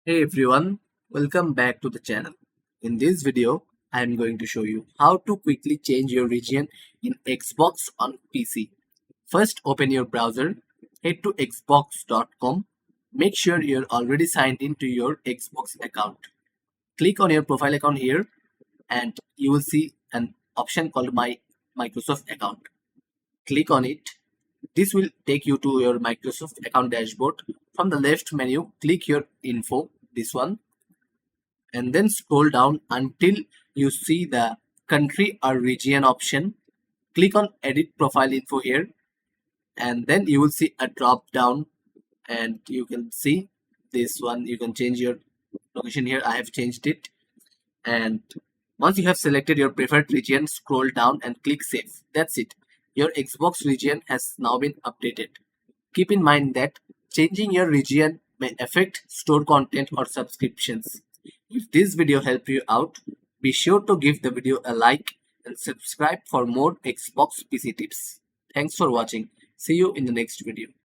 Hey everyone, welcome back to the channel. In this video, I am going to show you how to quickly change your region in Xbox on PC. First, open your browser, head to xbox.com. Make sure you're already signed into your Xbox account. Click on your profile account here and you will see an option called My Microsoft account. Click on it. This will take you to your Microsoft account dashboard. From the left menu, click your info, this one, and then scroll down until you see the country or region option. Click on edit profile info here, and then you will see a drop down, and you can see this one. You can change your location here. I have changed it, and once you have selected your preferred region, scroll down and click save. That's it. Your Xbox region has now been updated. Keep in mind that changing your region may affect store content or subscriptions. If this video helped you out, be sure to give the video a like and subscribe for more Xbox PC tips. Thanks for watching. See you in the next video.